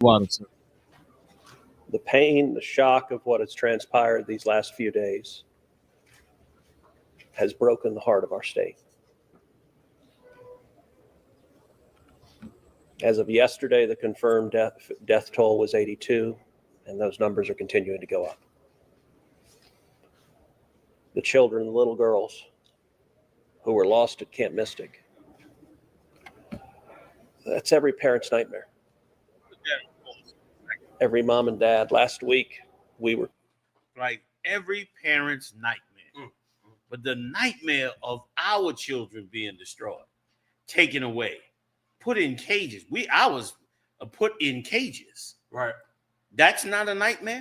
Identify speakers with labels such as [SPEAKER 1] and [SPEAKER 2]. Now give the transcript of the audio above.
[SPEAKER 1] Water, sir.
[SPEAKER 2] The pain, the shock of what has transpired these last few days has broken the heart of our state. As of yesterday, the confirmed death toll was 82, and those numbers are continuing to go up. The children, the little girls who were lost at Camp Mystic, that's every parent's nightmare. Every mom and dad. Last week, we were
[SPEAKER 3] like every parent's nightmare. But the nightmare of our children being destroyed, taken away, put in cages. I was put in cages.
[SPEAKER 4] Right.
[SPEAKER 3] That's not a nightmare.